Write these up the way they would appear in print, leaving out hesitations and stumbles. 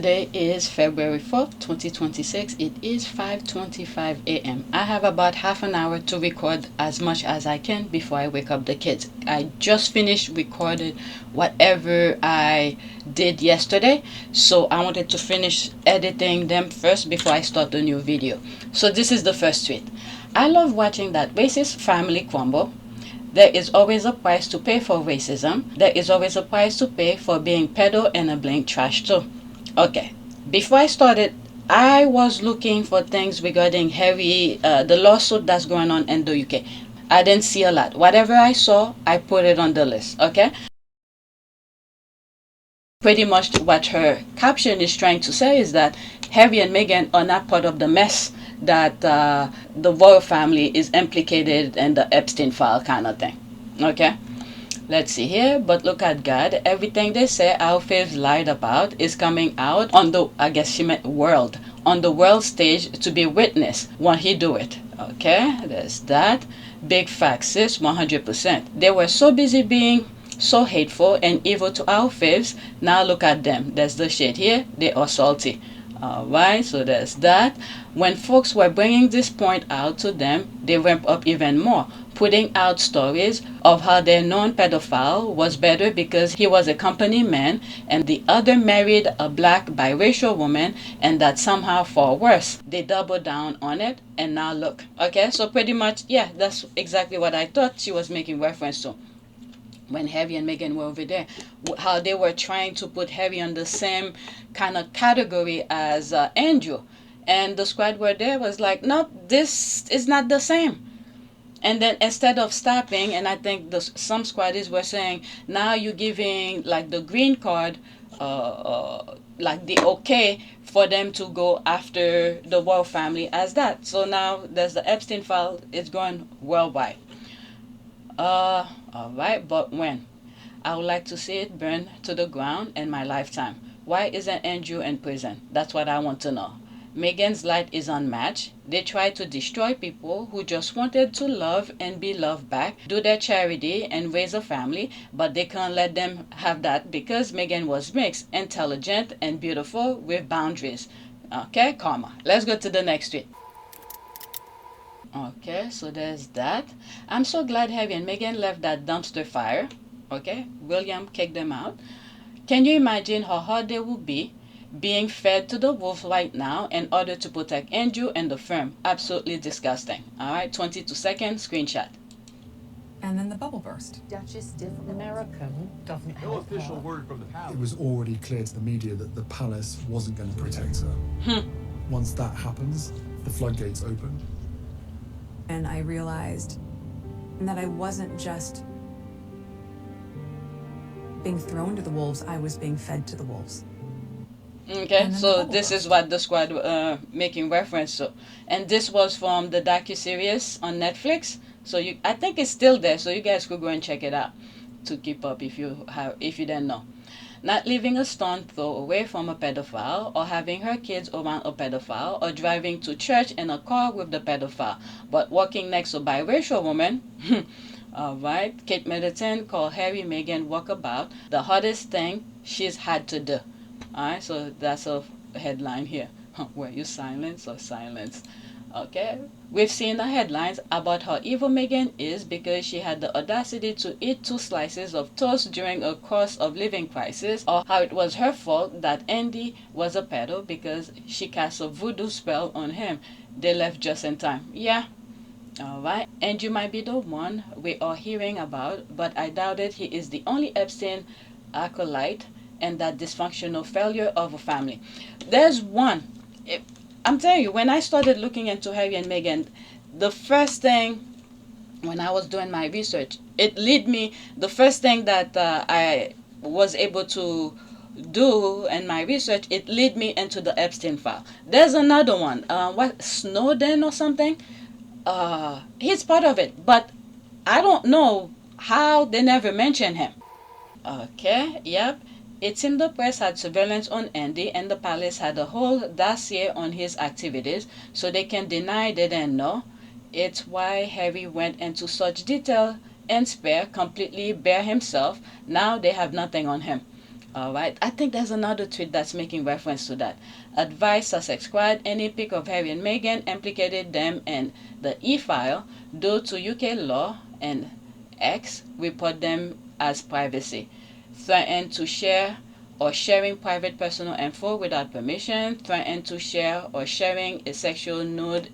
Today is February 4th, 2026. It is 5:25 a.m. I have about half an hour to record as much as I can before I wake up the kids. I just finished recording whatever I did yesterday, so I wanted to finish editing them first before I start the new video. So this is the first tweet. I love watching that racist family crumble. There is always a price to pay for racism. There is always a price to pay for being pedo and a blank trash too. Okay, before I started, I was looking for things regarding Harry, the lawsuit that's going on in the UK. I didn't see a lot. Whatever I saw, I put it on the list, okay? Pretty much what her caption is trying to say is that Harry and Meghan are not part of the mess that the royal family is implicated in the Epstein file kind of thing, okay? Let's see here, but look at God. Everything they say our faves lied about is coming out on the, I guess she meant world, on the world stage to be witnessed when he do it. Okay, there's that. Big fact, sis, 100%. They were so busy being so hateful and evil to our faves. Now look at them. There's the shade here. They are salty. Alright, so there's that. When folks were bringing this point out to them, they ramp up even more, putting out stories of how their known pedophile was better because he was a company man and the other married a black biracial woman, and that somehow for worse. They doubled down on it, and now look. Okay, so pretty much, yeah, that's exactly what I thought she was making reference to when Harry and Meghan were over there, how they were trying to put Harry on the same kind of category as Andrew. And the squad were there was like, no, this is not the same. And then instead of stopping, and I think some squaddies were saying, now you're giving like the green card, like the okay for them to go after the royal family as that. So now there's the Epstein file, it's going worldwide. Alright, but when? I would like to see it burn to the ground in my lifetime. Why isn't Andrew in prison? That's what I want to know. Meghan's light is unmatched. They try to destroy people who just wanted to love and be loved back, do their charity and raise a family, but they can't let them have that because Meghan was mixed, intelligent and beautiful with boundaries. Okay, karma. Let's go to the next tweet. Okay, so there's that. I'm so glad Harry and Meghan left that dumpster fire. Okay, William kicked them out. Can you imagine how hard they will be being fed to the wolves right now in order to protect Andrew and the firm? Absolutely disgusting. Alright, 22 seconds, screenshot. And then the bubble burst. Duchess different American doesn't No help official her. word from the palace. It was already clear to the media that the palace wasn't going to protect her. Once that happens, the floodgates open. And I realized that I wasn't just being thrown to the wolves, I was being fed to the wolves. Okay, so this is what the squad making reference to, and this was from the docu-series on Netflix. So I think it's still there, so you guys could go and check it out to keep up if you didn't know. Not leaving a stone throw away from a pedophile, or having her kids around a pedophile, or driving to church in a car with the pedophile, but walking next to a biracial woman. Alright, Kate Middleton called Harry Meghan walkabout the hardest thing she's had to do. Alright, so that's a headline here. Were you silence or silence? Okay, we've seen the headlines about how evil Meghan is because she had the audacity to eat 2 slices of toast during a cost of living crisis, or how it was her fault that Andy was a pedo because she cast a voodoo spell on him. They left just in time. Yeah. Alright, Andrew might be the one we are hearing about, but I doubt it. He is the only Epstein acolyte and that dysfunctional failure of a family. There's one. I'm telling you, when I started looking into Harry and Meghan, the first thing, when I was doing my research, the first thing that I was able to do in my research, it led me into the Epstein file. There's another one, Snowden or something? He's part of it, but I don't know how they never mention him. Okay, yep. It seemed the press had surveillance on Andy and the palace had a whole dossier on his activities, so they can deny they didn't know. It's why Harry went into such detail and Spare completely bare himself. Now they have nothing on him. All right, I think there's another tweet that's making reference to that. Advise Sussex Squad, any pic of Harry and Meghan implicated them in the e-file due to UK law, and X report them as privacy. Threaten to share or sharing private personal info without permission. Threaten to share or sharing a sexual nude,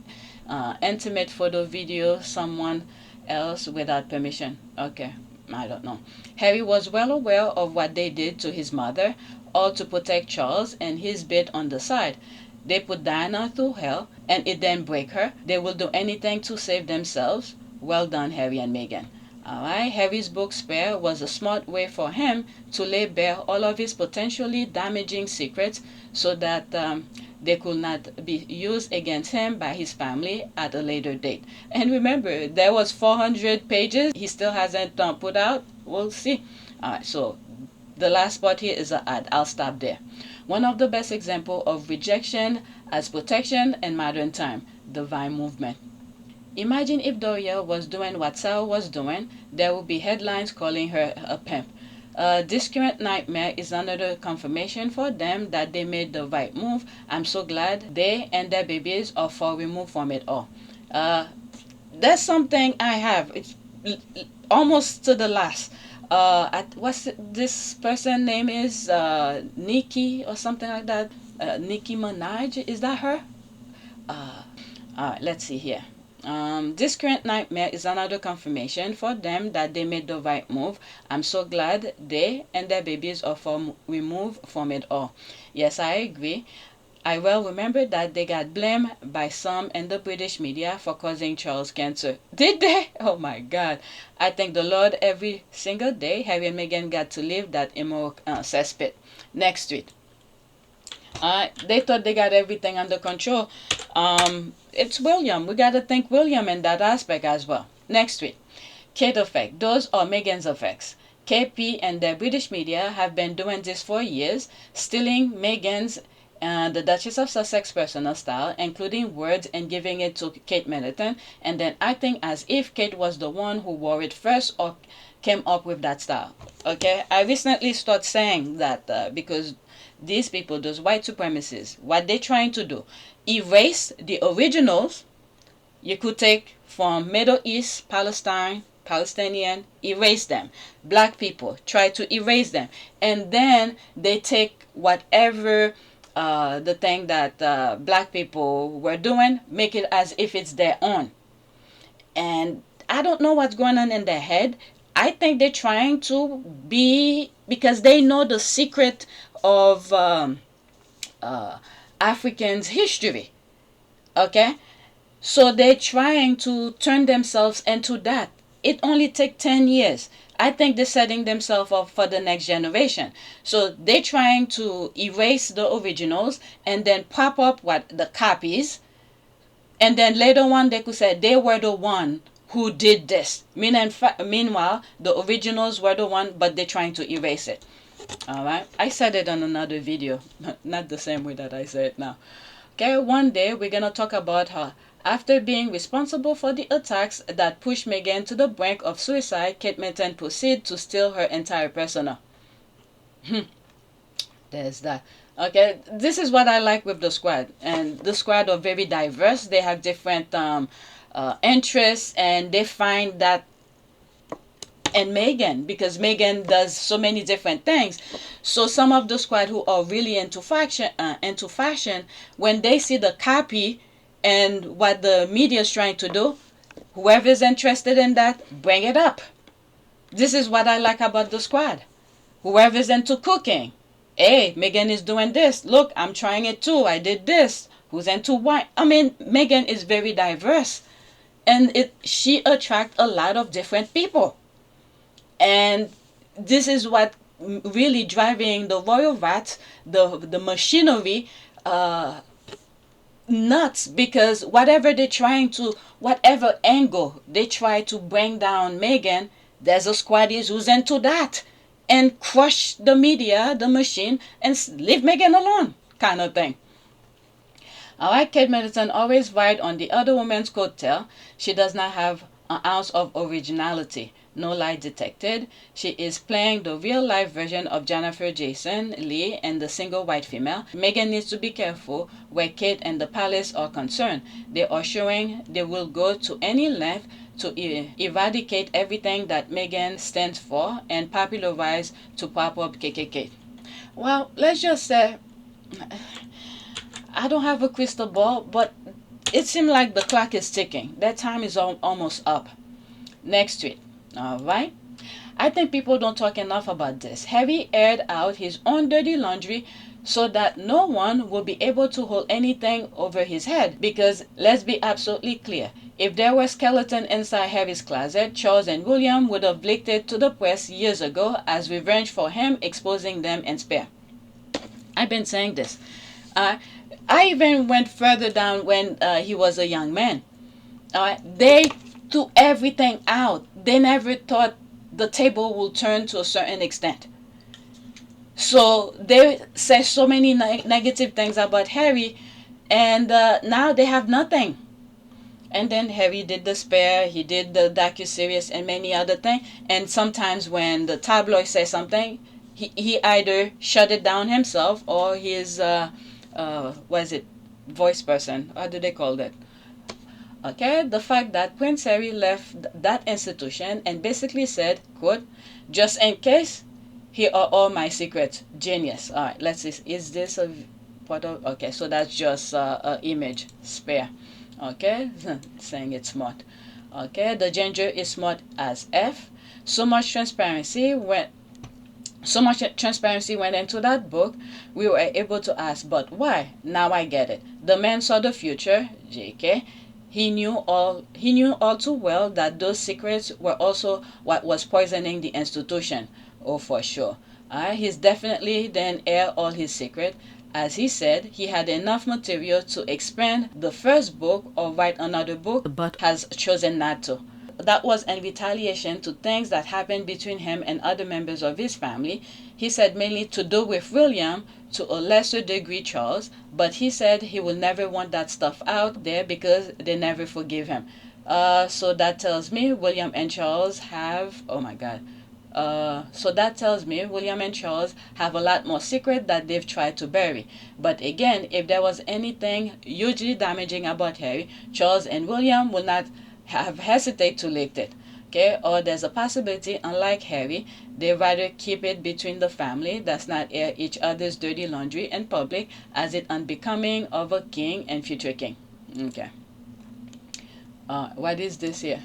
intimate photo, video, someone else without permission. Okay, I don't know. Harry was well aware of what they did to his mother, all to protect Charles and his bit on the side. They put Diana through hell, and it didn't break her. They will do anything to save themselves. Well done, Harry and Meghan. Alright, Harry's book Spare was a smart way for him to lay bare all of his potentially damaging secrets so that they could not be used against him by his family at a later date. And remember, there was 400 pages he still hasn't put out. We'll see. Alright, so the last part here is an ad. I'll stop there. One of the best examples of rejection as protection in modern time, the Vi movement. Imagine if Doria was doing what Sarah was doing, there would be headlines calling her a pimp. This current nightmare is another confirmation for them that they made the right move. I'm so glad they and their babies are far removed from it all. That's something I have. It's almost to the last. This person name is NIKKI or something like that. NIKKI Minaj, is that her? Alright, let's see here. This current nightmare is another confirmation for them that they made the right move. I'm so glad they and their babies are removed from it all. Yes, I agree. I well remember that they got blamed by some in the British media for causing Charles cancer. Did they? Oh my God. I thank the Lord every single day Harry and Meghan got to leave that immoral cesspit. Next tweet. They thought they got everything under control. It's William. We got to thank William in that aspect as well. Next tweet. Kate effect. Those are Meghan's effects. KP and the British media have been doing this for years, stealing Meghan's the Duchess of Sussex personal style, including words, and giving it to Kate Middleton, and then acting as if Kate was the one who wore it first or came up with that style. Okay, I recently started saying that because these people, those white supremacists, what they're trying to do, erase the originals. You could take from Middle East, Palestinian, erase them. Black people, try to erase them. And then they take whatever the thing that black people were doing, make it as if it's their own. And I don't know what's going on in their head. I think they're trying to be, because they know the secret of Africans' history. Okay? So they're trying to turn themselves into that. It only takes 10 years. I think they're setting themselves up for the next generation. So they're trying to erase the originals and then pop up the copies. And then later on they could say they were the one who did this. Meanwhile, the originals were the one, but they're trying to erase it. Alright, I said it on another video, not the same way that I say it now. Okay, one day we're gonna talk about her. After being responsible for the attacks that pushed Meghan to the brink of suicide, Kate Middleton proceeded to steal her entire persona. There's that. Okay, this is what I like with the squad. And the squad are very diverse. They have different interests, and they find that in Meghan, because Meghan does so many different things. So some of the squad who are really into fashion, when they see the copy and what the media is trying to do, whoever is interested in that, bring it up. This is what I like about the squad. Whoever is into cooking, hey, Meghan is doing this. Look, I'm trying it too. I did this. Who's into wine? I mean, Meghan is very diverse, and she attracts a lot of different people. And this is what really driving the royal rat, the machinery, nuts, because whatever angle they try to bring down Meghan, there's a squaddies who's into that and crush the media, the machine, and leave Meghan alone, kind of thing. Alright, Kate Middleton always ride on the other woman's coattail. She does not have an ounce of originality. No lie detected. She is playing the real-life version of Jennifer Jason Leigh and the single white female. Meghan needs to be careful where Kate and the palace are concerned. They are showing they will go to any length to eradicate everything that Meghan stands for and popularize to pop up KKK. Well, let's just say, I don't have a crystal ball, but it seems like the clock is ticking. That time is almost up. Next tweet. Alright. I think people don't talk enough about this. Harry aired out his own dirty laundry so that no one will be able to hold anything over his head. Because let's be absolutely clear. If there were skeleton inside Harry's closet, Charles and William would have leaked it to the press years ago as revenge for him exposing them in Spare. I've been saying this. I even went further down when he was a young man. They threw everything out. They never thought the table will turn to a certain extent. So they say so many negative things about Harry, and now they have nothing. And then Harry did the Spare, he did the docuseries and many other things. And sometimes when the tabloid says something, he either shut it down himself or his voice person. How do they call that? Okay, the fact that Prince Harry left that institution and basically said, quote, just in case, here are all my secrets. Genius. All right, let's see. Is this a photo? Okay, so that's just an image. Spare. Okay, saying it's smart. Okay, the ginger is smart as F. So much transparency went into that book. We were able to ask, but why? Now I get it. The man saw the future. JK. He knew all too well that those secrets were also what was poisoning the institution. Oh, for sure. He's definitely then aired all his secret. As he said, he had enough material to expand the first book or write another book, but has chosen not to. That was in retaliation to things that happened between him and other members of his family. He said mainly to do with William, to a lesser degree Charles, but he said he will never want that stuff out there because they never forgive him. So that tells me William and Charles have, oh my God. So that tells me William and Charles have a lot more secret that they've tried to bury. But again, if there was anything hugely damaging about Harry, Charles and William will not have hesitate to leak it. Okay, or there's a possibility, unlike Harry, they rather keep it between the family, does not air each other's dirty laundry in public, as it unbecoming of a king and future king. Okay. What is this here?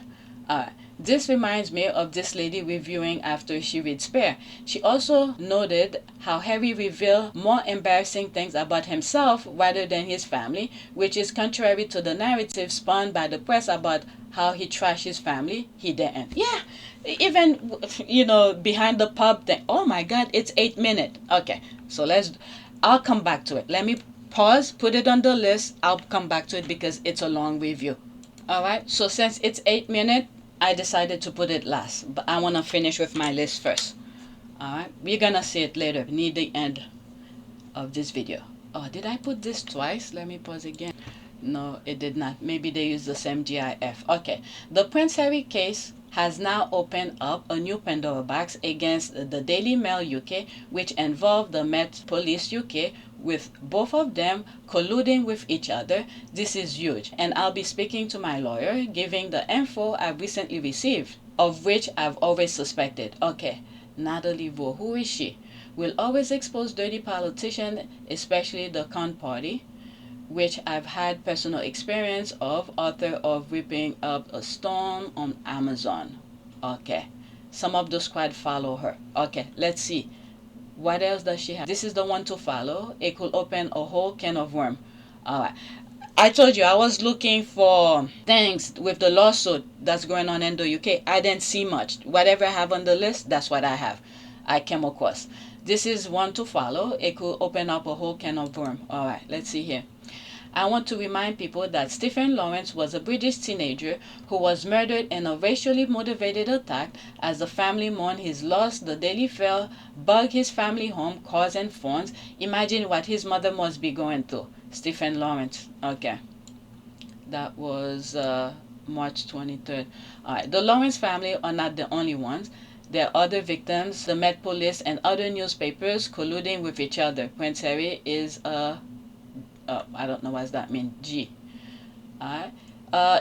This reminds me of this lady reviewing after she read Spare. She also noted how Harry revealed more embarrassing things about himself rather than his family, which is contrary to the narrative spun by the press about how he trashed his family. He didn't. Yeah, even, behind the pub thing. Oh my God, it's 8 minutes. Okay, so I'll come back to it. Let me pause, put it on the list. I'll come back to it because it's a long review. Alright, so since it's 8 minutes, I decided to put it last, but I want to finish with my list first. Alright, we're gonna see it later near the end of this video. Oh, did I put this twice? Let me pause again. No, it did not. Maybe they used the same GIF. Okay, the Prince Harry case has now opened up a new Pandora Box against the Daily Mail UK, which involved the Met Police UK, with both of them colluding with each other. This is huge, and I'll be speaking to my lawyer, giving the info I've recently received, of which I've always suspected. Okay, Natalie Vo, who is she? Will always expose dirty politicians, especially the Con Party, which I've had personal experience of, author of Ripping Up a Storm on Amazon. Okay, some of the squad follow her. Okay, let's see. What else does she have? This is the one to follow. It could open a whole can of worm. Alright. I told you I was looking for things with the lawsuit that's going on in the UK. I didn't see much. Whatever I have on the list, that's what I have. I came across. This is one to follow. It could open up a whole can of worm. Alright, let's see here. I want to remind people that Stephen Lawrence was a British teenager who was murdered in a racially motivated attack. As the family mourned his loss, the Daily Mail bugged his family home, cars and phones. Imagine what his mother must be going through. Stephen Lawrence. Okay. That was March 23rd. Alright, the Lawrence family are not the only ones. There are other victims. The Met Police and other newspapers colluding with each other. Prince Harry is a I don't know what that means. G. Alright.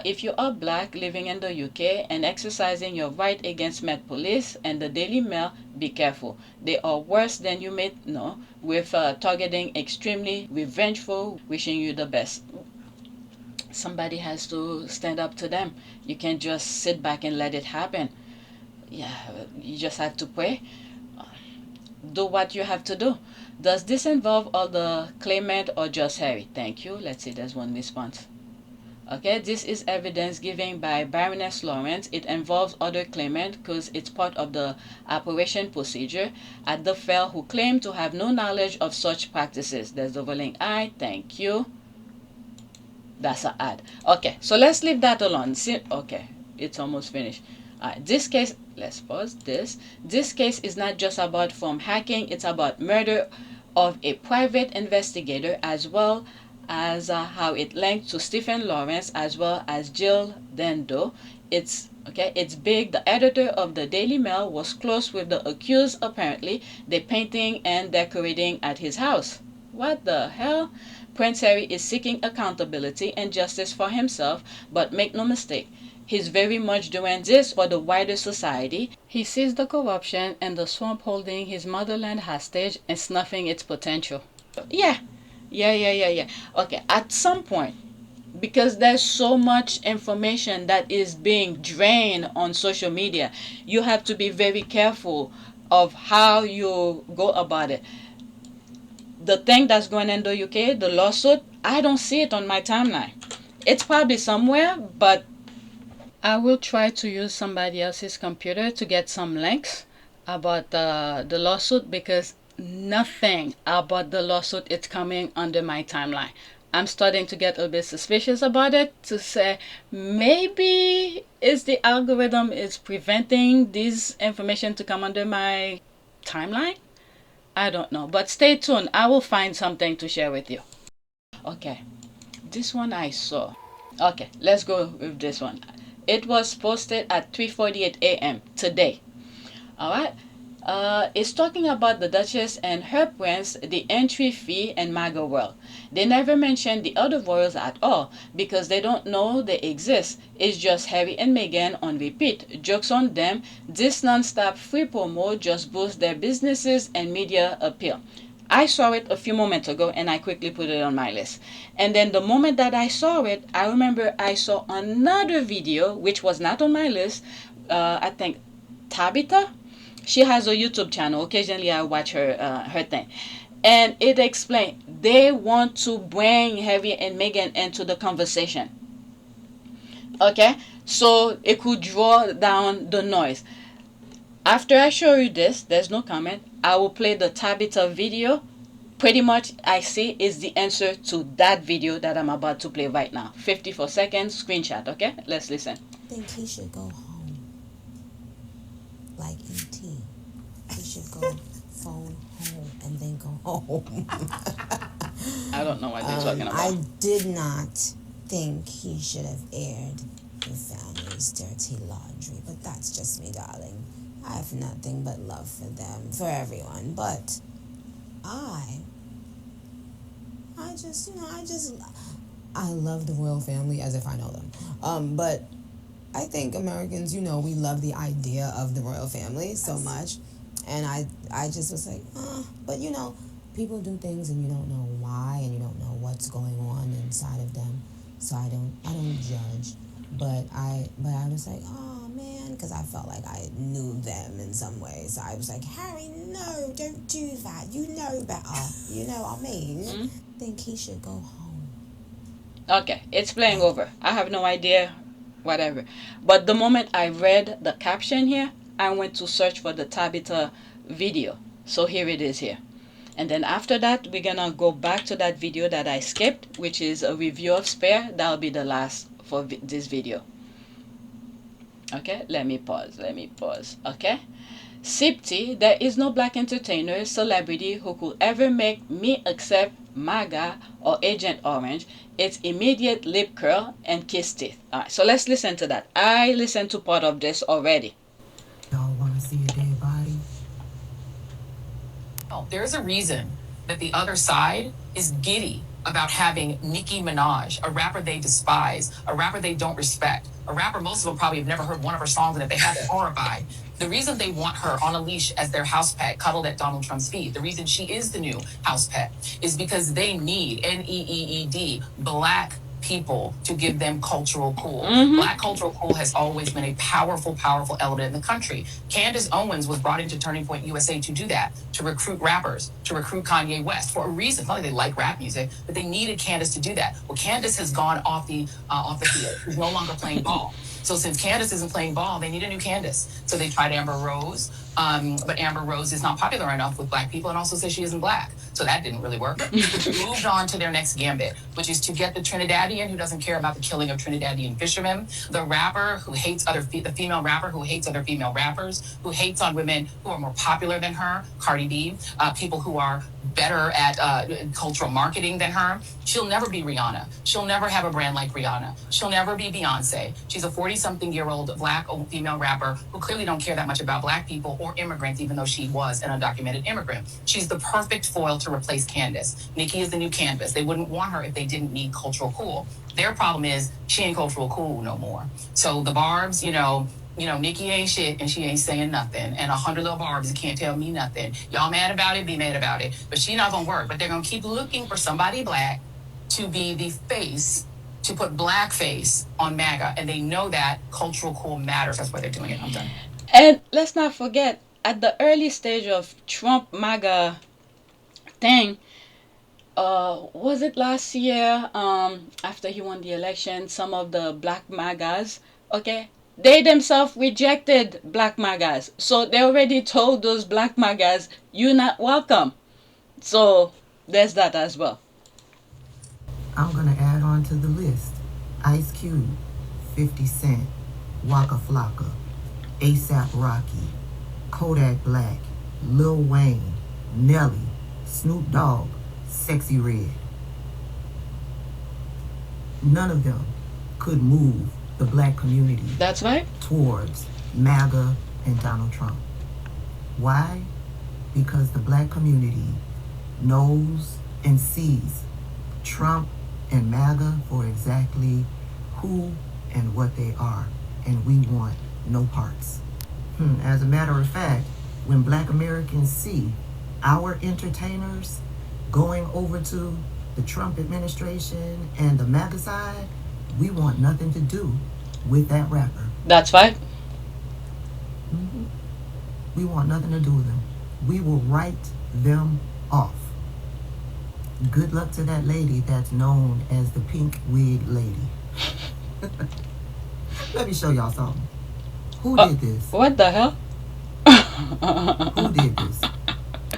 If you are black living in the UK and exercising your right against Met Police and the Daily Mail, be careful. They are worse than you may know, with targeting extremely revengeful, wishing you the best. Somebody has to stand up to them. You can't just sit back and let it happen. Yeah, you just have to pray. Do what you have to do. Does this involve all the claimant or just Harry? Thank you. Let's see, there's one response. Okay, this is evidence given by Baroness Lawrence. It involves other claimants because it's part of the operation procedure at the fair who claim to have no knowledge of such practices. There's the rolling eye. Thank you. That's an ad. Okay, so let's leave that alone. See, okay, it's almost finished. This case, let's pause this. This case is not just about from hacking, it's about murder of a private investigator, as well as how it linked to Stephen Lawrence as well as Jill Dando. It's big. The editor of the Daily Mail was close with the accused apparently. They painting and decorating at his house. What the hell? Prince Harry is seeking accountability and justice for himself, but make no mistake, he's very much doing this for the wider society. He sees the corruption and the swamp holding his motherland hostage and snuffing its potential. Yeah. Okay, at some point, because there's so much information that is being drained on social media, you have to be very careful of how you go about it. The thing that's going in the UK, the lawsuit, I don't see it on my timeline. It's probably somewhere, but I will try to use somebody else's computer to get some links about the lawsuit, because nothing about the lawsuit is coming under my timeline. I'm starting to get a bit suspicious about it, to say maybe it's the algorithm is preventing this information to come under my timeline. I don't know, but stay tuned. I will find something to share with you. Okay, this one I saw. Okay, let's go with this one. It was posted at 3:48 a.m. today. Alright. It's talking about the Duchess and her prince, the entry fee, and MAGA world. They never mention the other royals at all because they don't know they exist. It's just Harry and Meghan on repeat. Jokes on them. This non-stop free promo just boosts their businesses and media appeal. I saw it a few moments ago and I quickly put it on my list. And then the moment that I saw it, I remember I saw another video which was not on my list. I think Tabitha. She has a YouTube channel. Occasionally I watch her thing. And it explained they want to bring Harry and Meghan into the conversation. Okay? So it could draw down the noise. After I show you this, there's no comment. I will play the Tabitha video. Pretty much I see is the answer to that video that I'm about to play right now. 54 seconds screenshot. Okay? Let's listen. I think he should go home. Like E.T. He should go phone home and then go home. I don't know what they're talking about. I did not think he should have aired the family's dirty laundry, but that's just me, darling. I have nothing but love for them, for everyone, but I love the royal family as if I know them. But I think Americans, we love the idea of the royal family so much. And I just was like, but people do things and you don't know why and you don't know what's going on inside of them. So I don't judge. But I was like, oh man, because I felt like I knew them in some way. So I was like, Harry, no, don't do that. You know better. You know what I mean? I think he should go home. Okay, it's playing over. I have no idea, whatever. But the moment I read the caption here, I went to search for the Tabitha video. So here it is here. And then after that, we're gonna go back to that video that I skipped, which is a review of Spare. That'll be the last for this video. Okay, let me pause. Okay, Sipti, there is no black entertainer, celebrity who could ever make me accept MAGA or Agent Orange. It's immediate lip curl and kiss teeth. Alright, so let's listen to that. I listened to part of this already. Y'all want to see a dead body? Oh, there's a reason that the other side is giddy about having Nicki Minaj, a rapper they despise, a rapper they don't respect, a rapper most of them probably have never heard one of her songs, and if they have, they're horrified. The reason they want her on a leash as their house pet, cuddled at Donald Trump's feet, the reason she is the new house pet is because they need, NEEED, black people to give them cultural cool. Black cultural cool has always been a powerful, powerful element in the country. Candace Owens was brought into Turning Point USA to do that, to recruit rappers, to recruit Kanye West for a reason. Not like they like rap music, but they needed Candace to do that. Well, Candace has gone off the field. She's no longer playing ball. So since Candace isn't playing ball, they need a new Candace. So they tried Amber Rose, but Amber Rose is not popular enough with black people and also says she isn't black. So that didn't really work. Moved on to their next gambit, which is to get the Trinidadian who doesn't care about the killing of Trinidadian fishermen, the rapper who hates the female rapper who hates other female rappers, who hates on women who are more popular than her, Cardi B, people who are better at cultural marketing than her. She'll never be Rihanna. She'll never have a brand like Rihanna. She'll never be Beyonce. She's a 40-something-year-old black female rapper who clearly don't care that much about black people or immigrants, even though she was an undocumented immigrant. She's the perfect foil to replace Candace. Nicki is the new canvas. They wouldn't want her if they didn't need cultural cool. Their problem is she ain't cultural cool no more. So the Barbs, Nicki ain't shit and she ain't saying nothing. And 100 little Barbs can't tell me nothing. Y'all mad about it? Be mad about it. But she not gonna work. But they're gonna keep looking for somebody black to be the face, to put blackface on MAGA. And they know that cultural cool matters. That's why they're doing it. I'm done. And let's not forget, at the early stage of Trump MAGA thing, was it last year, after he won the election, some of the black MAGAs, okay, they themselves rejected black MAGAs. So they already told those black MAGAs, you're not welcome. So there's that as well. I'm going to add on to the list. Ice Cube, 50 Cent, Waka Flocka, ASAP Rocky, Kodak Black, Lil Wayne, Nelly, Snoop Dogg, Sexy Red. None of them could move the black community That's right. towards MAGA and Donald Trump. Why? Because the black community knows and sees Trump and MAGA for exactly who and what they are, and we want no parts. As a matter of fact, when black Americans see our entertainers going over to the Trump administration and the MAGA side, we want nothing to do with that rapper. That's right. We want nothing to do with them. We will write them off. Good luck to that lady that's known as the pink wig lady. Let me show y'all something. Who did this? What the hell? Who did this?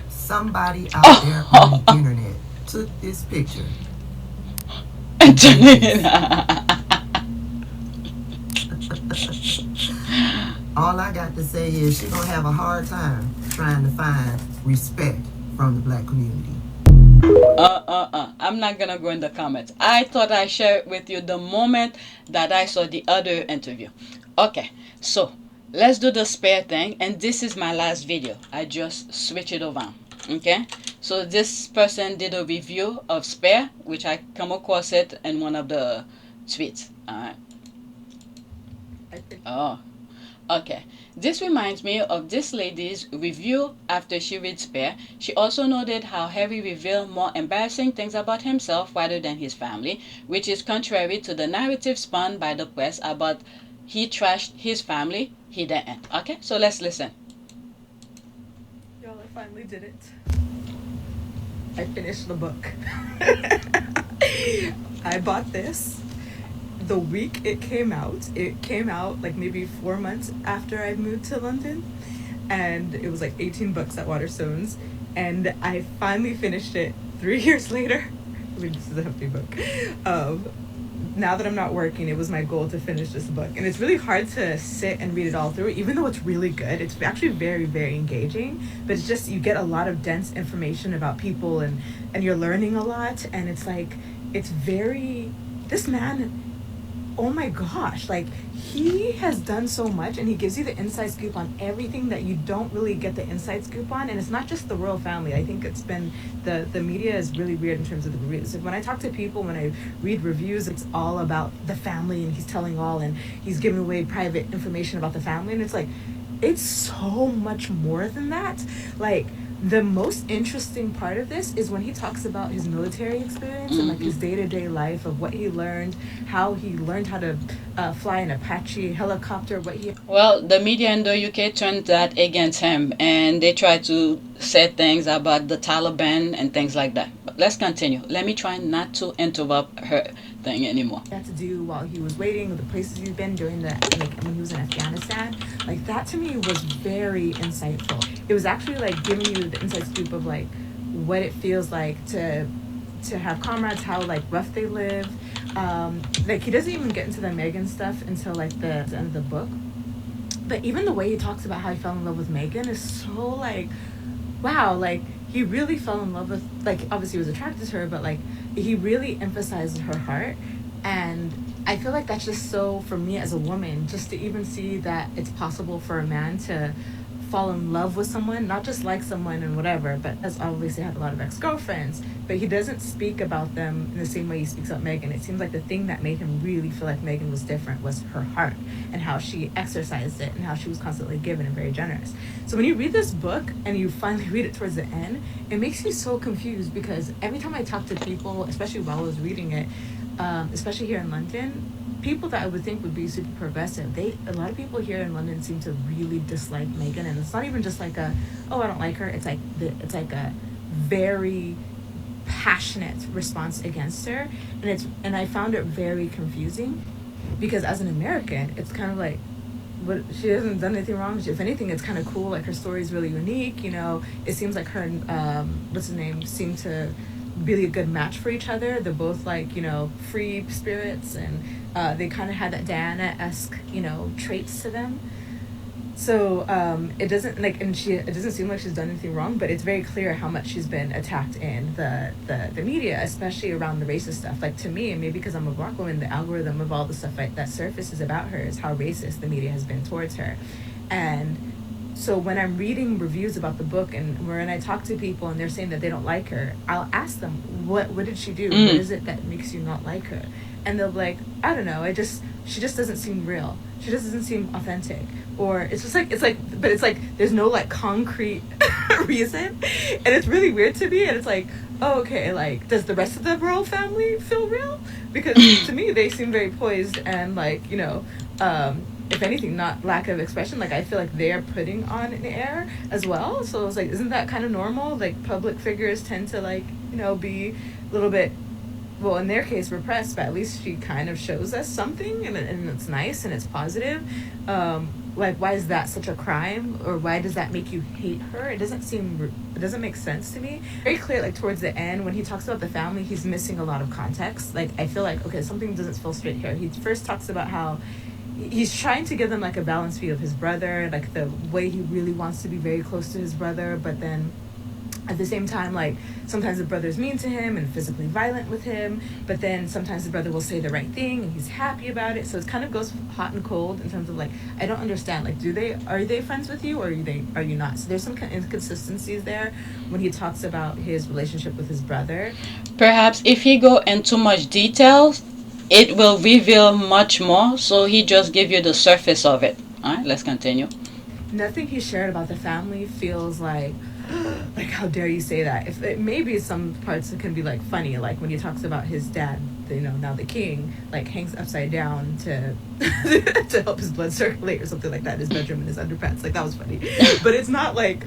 Somebody out there on the internet took this picture. All I got to say is she's gonna have a hard time trying to find respect from the black community. I'm not gonna go in the comments. I thought I shared it with you the moment that I saw the other interview. Okay, so let's do the Spare thing, and this is my last video. I just switch it over. Okay, so this person did a review of Spare, which I come across it in one of the tweets. Alright. Oh, okay. This reminds me of this lady's review after she read Spare. She also noted how Harry revealed more embarrassing things about himself rather than his family, which is contrary to the narrative spun by the press about he trashed his family. He didn't. Okay, so let's listen. Y'all, I finally did it. I finished the book. I bought this the week it came out. It came out like maybe 4 months after I moved to London, and it was like 18 bucks at Waterstones, and I finally finished it 3 years later. I mean, this is a hefty book. now that I'm not working, it was my goal to finish this book. And it's really hard to sit and read it all through, even though it's really good. It's actually very, very engaging. But it's just, you get a lot of dense information about people, and you're learning a lot. And it's like, it's very, this man, oh my gosh, like, he has done so much, and he gives you the inside scoop on everything that you don't really get the inside scoop on. And it's not just the royal family. I think it's been, the media is really weird in terms of the reviews. When I talk to people, when I read reviews, it's all about the family, and he's telling all, and he's giving away private information about the family. And it's like, it's so much more than that. Like, the most interesting part of this is when he talks about his military experience and like his day-to-day life of what he learned, how he learned how to fly an Apache helicopter, what he... Well, the media in the UK turned that against him, and they tried to say things about the Taliban and things like that. But let's continue. Let me try not to interrupt her thing anymore. Had to do while he was waiting, the places he's been during the, like, when he was in Afghanistan. Like, that to me was very insightful. It was actually like giving you the inside scoop of like what it feels like to have comrades, how like rough they live. Like, he doesn't even get into the Meghan stuff until like the end of the book. But even the way he talks about how he fell in love with Meghan is so like, wow, like, he really fell in love with, like, obviously he was attracted to her, but like, he really emphasized her heart. And I feel like that's just so, for me as a woman, just to even see that it's possible for a man to fall in love with someone, not just like someone and whatever, but has obviously had a lot of ex-girlfriends, but he doesn't speak about them in the same way he speaks about Meghan. It seems like the thing that made him really feel like Meghan was different was her heart, and how she exercised it, and how she was constantly given and very generous. So when you read this book and you finally read it towards the end, it makes you so confused, because every time I talk to people, especially while I was reading it, especially here in London, people that I would think would be super progressive, a lot of people here in London seem to really dislike Meghan. And it's not even just like a, oh, I don't like her. It's like a very passionate response against her. And I found it very confusing, because as an American, it's kind of like, but she hasn't done anything wrong. If anything, it's kind of cool. Like, her story is really unique. You know, it seems like her and what's his name seem to really a good match for each other. They're both like, you know, free spirits, and they kind of had that Diana-esque, you know, traits to them. So it doesn't like, and it doesn't seem like she's done anything wrong, but it's very clear how much she's been attacked in the media, especially around the racist stuff. Like, to me, and maybe because I'm a Black woman, the algorithm of all the stuff that surfaces about her is how racist the media has been towards her. And so when I'm reading reviews about the book, and when I talk to people and they're saying that they don't like her, I'll ask them, what did she do? What is it that makes you not like her? And they'll be like, I don't know, she just doesn't seem real. She just doesn't seem authentic. Or it's like there's no like concrete reason. And it's really weird to me. And it's like, oh, okay, like, does the rest of the royal family feel real? Because to me, they seem very poised and like, you know, if anything, not lack of expression. Like, I feel like they are putting on an air as well. So it's like, isn't that kind of normal? Like, public figures tend to, like, you know, be a little bit, well, in their case, repressed, but at least she kind of shows us something, and it's nice and it's positive. Like, why is that such a crime? Or why does that make you hate her? It doesn't make sense to me. Very clear, like, towards the end, when he talks about the family, he's missing a lot of context. Like, I feel like, okay, something doesn't feel straight here. He first talks about how he's trying to give them like a balanced view of his brother, like the way he really wants to be very close to his brother, but then at the same time, like, sometimes the brother's mean to him and physically violent with him, but then sometimes the brother will say the right thing and he's happy about it. So it kind of goes hot and cold in terms of like, I don't understand, like, are they friends with you, or are you not? So there's some kind of inconsistencies there when he talks about his relationship with his brother. Perhaps if he go into much detail, it will reveal much more, so he just give you the surface of it. All right, let's continue. Nothing he shared about the family feels like how dare you say that? If it, maybe some parts it can be like funny, like when he talks about his dad, you know, now the king, like, hangs upside down to to help his blood circulate or something like that in his bedroom in his underpants. Like, that was funny. But it's not like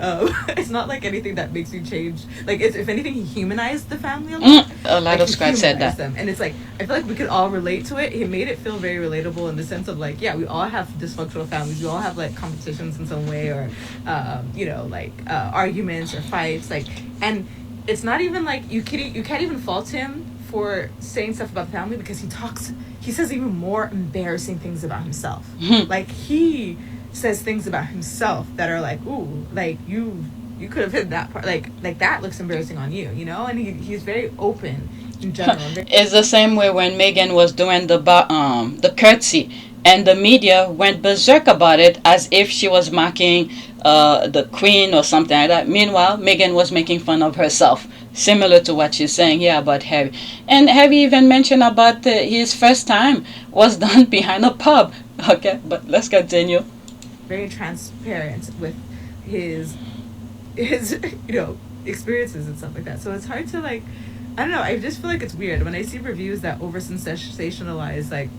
it's not like anything that makes you change. Like, if anything, he humanized the family a lot. A lot of scribes said that. Them. And it's like, I feel like we could all relate to it. He made it feel very relatable in the sense of like, yeah, we all have dysfunctional families. We all have like competitions in some way, or you know, like arguments or fights. Like, and it's not even like you can't even fault him for saying stuff about the family because he says even more embarrassing things about himself. Like he says things about himself that are like, ooh, like you could have hit that part, like that looks embarrassing on you, you know. And he's very open in general. It's the same way when Meghan was doing the curtsy, and the media went berserk about it as if she was mocking the queen or something like that. Meanwhile, Meghan was making fun of herself, similar to what she's saying here about Harry. And Harry even mentioned about his first time was done behind a pub. Okay, but let's continue. Very transparent with his experiences and stuff like that. So it's hard to like, I don't know, I just feel like it's weird when I see reviews that over sensationalize like,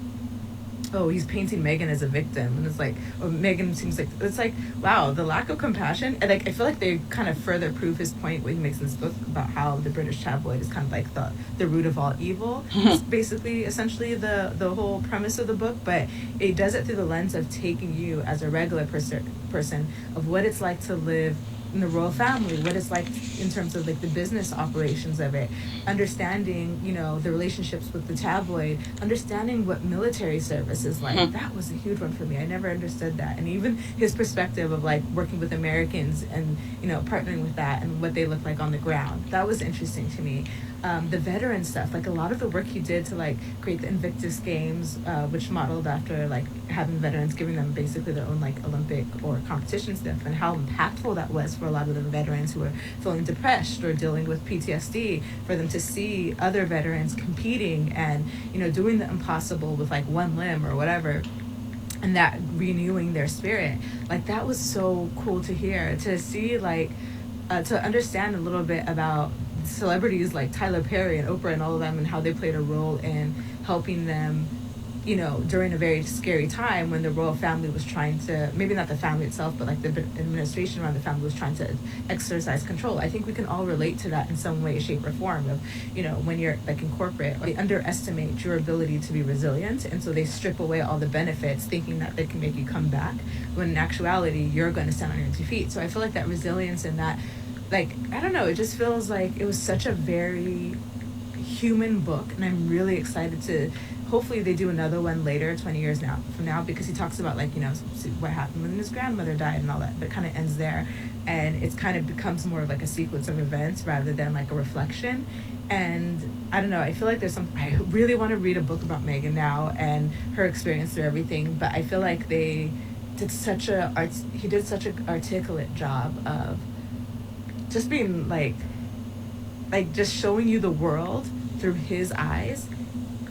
oh, he's painting Meghan as a victim, and it's like, oh, Meghan seems like, it's like, wow, the lack of compassion. And like I feel like they kind of further prove his point when he makes in this book about how the British tabloid is kind of like the root of all evil. It's basically essentially the whole premise of the book, but it does it through the lens of taking you as a regular person of what it's like to live in the royal family, what it's like in terms of like the business operations of it, understanding, you know, the relationships with the tabloid, understanding what military service is like. That was a huge one for me. I never understood that. And even his perspective of like working with Americans and, you know, partnering with that and what they look like on the ground. That was interesting to me. The veteran stuff, like a lot of the work he did to like create the Invictus Games, which modeled after like having veterans, giving them basically their own like Olympic or competition stuff, and how impactful that was for a lot of the veterans who were feeling depressed or dealing with PTSD, for them to see other veterans competing and, you know, doing the impossible with like one limb or whatever, and that renewing their spirit. Like that was so cool to hear, to see, like to understand a little bit about celebrities like Tyler Perry and Oprah and all of them, and how they played a role in helping them, you know, during a very scary time when the royal family was trying to, maybe not the family itself, but like the administration around the family was trying to exercise control. I think we can all relate to that in some way, shape, or form of, you know, when you're like in corporate, they underestimate your ability to be resilient, and so they strip away all the benefits thinking that they can make you come back, when in actuality you're going to stand on your 2 feet. So I feel like that resilience and that, like, I don't know, it just feels like it was such a very human book, and I'm really excited to, hopefully they do another one later, 20 years from now, because he talks about, like, you know, what happened when his grandmother died and all that, but it kind of ends there, and it's kind of becomes more of like a sequence of events rather than like a reflection. And I don't know, I feel like I really want to read a book about Meghan now and her experience through everything, but I feel like he did such an articulate job of just being like just showing you the world through his eyes,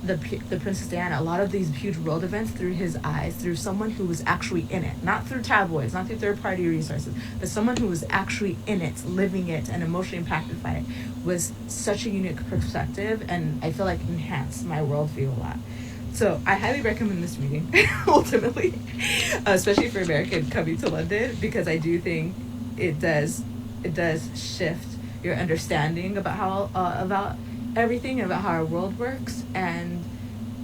the Princess Diana, a lot of these huge world events through his eyes, through someone who was actually in it, not through tabloids, not through third-party resources, but someone who was actually in it, living it, and emotionally impacted by it, was such a unique perspective, and I feel like enhanced my worldview a lot. So I highly recommend this reading, ultimately, especially for American coming to London, because I do think it does shift your understanding about how about everything, about how our world works. And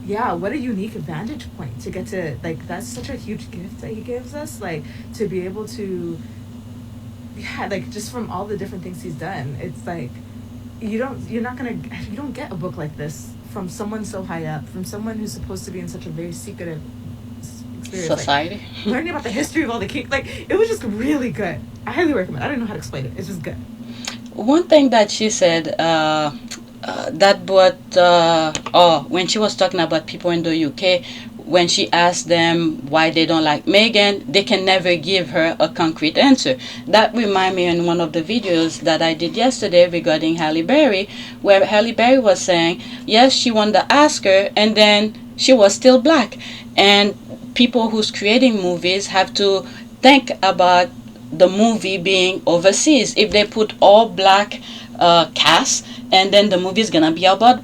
yeah, what a unique vantage point to get to, like, that's such a huge gift that he gives us, like, to be able to, yeah, like, just from all the different things he's done, it's like you don't get a book like this from someone so high up, from someone who's supposed to be in such a very secretive experience, society, like, learning about the history of all the kings. Like, it was just really good. I highly recommend. I don't know how to explain it. It's just good. One thing that she said when she was talking about people in the UK, when she asked them why they don't like Meghan, they can never give her a concrete answer. That reminded me in one of the videos that I did yesterday regarding Halle Berry, where Halle Berry was saying, yes, she won the Oscar, and then she was still black. And people who's creating movies have to think about the movie being overseas. If they put all black cast, and then the movie is gonna be about,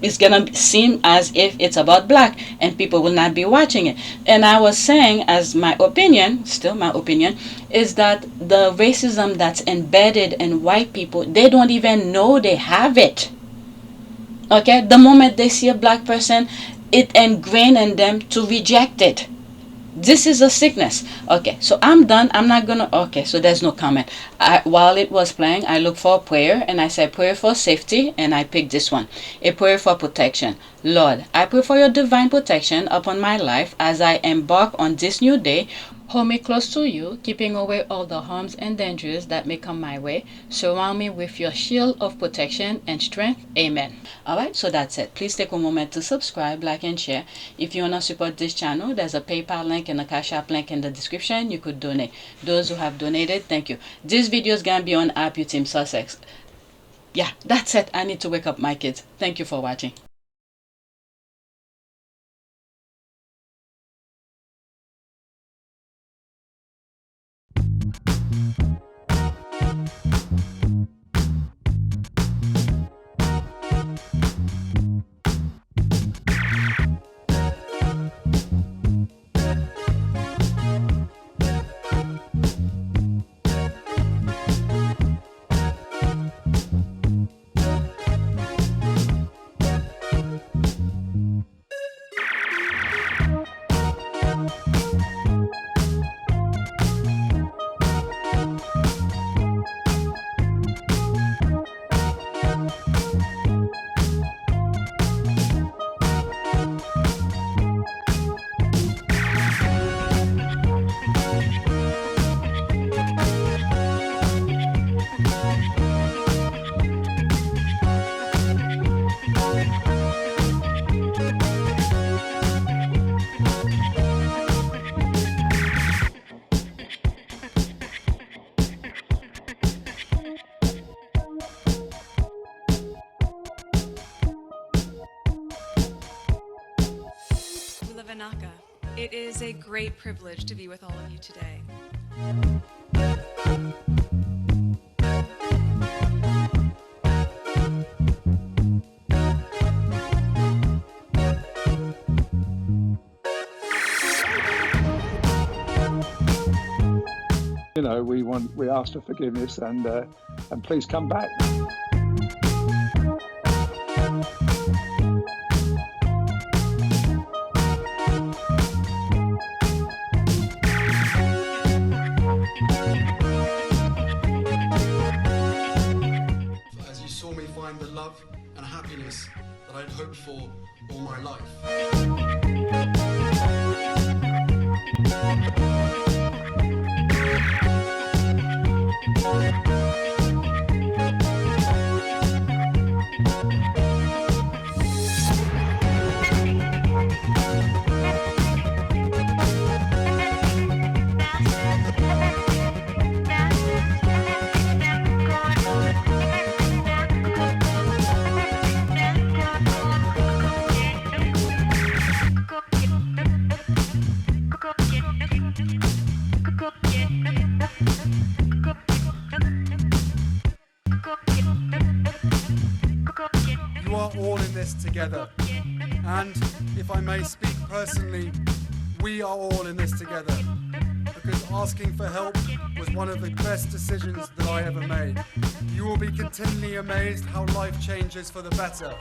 it's gonna seem as if it's about black, and people will not be watching it. And I was saying, as my opinion, still my opinion, is that the racism that's embedded in white people, they don't even know they have it. Okay, the moment they see a black person, it ingrained in them to reject it. This is a sickness. Okay, so I'm done. I'm not gonna. Okay, so there's no comment. While it was playing, I looked for a prayer and I said prayer for safety, and I picked this one, a prayer for protection. Lord, I pray for your divine protection upon my life as I embark on this new day. Hold me close to you, keeping away all the harms and dangers that may come my way. Surround me with your shield of protection and strength. Amen. Alright, so that's it. Please take a moment to subscribe, like, and share. If you want to support this channel, there's a PayPal link and a Cash App link in the description. You could donate. Those who have donated, thank you. This video is going to be on APTS Team Sussex. Yeah, that's it. I need to wake up my kids. Thank you for watching. Naka. It is a great privilege to be with all of you today. You know, we ask for forgiveness and please come back. As you saw me find the love and happiness that I'd hoped for all my life. You are all in this together. And if I may speak personally, we are all in this together. Because asking for help was one of the best decisions that I ever made. You will be continually amazed how life changes for the better.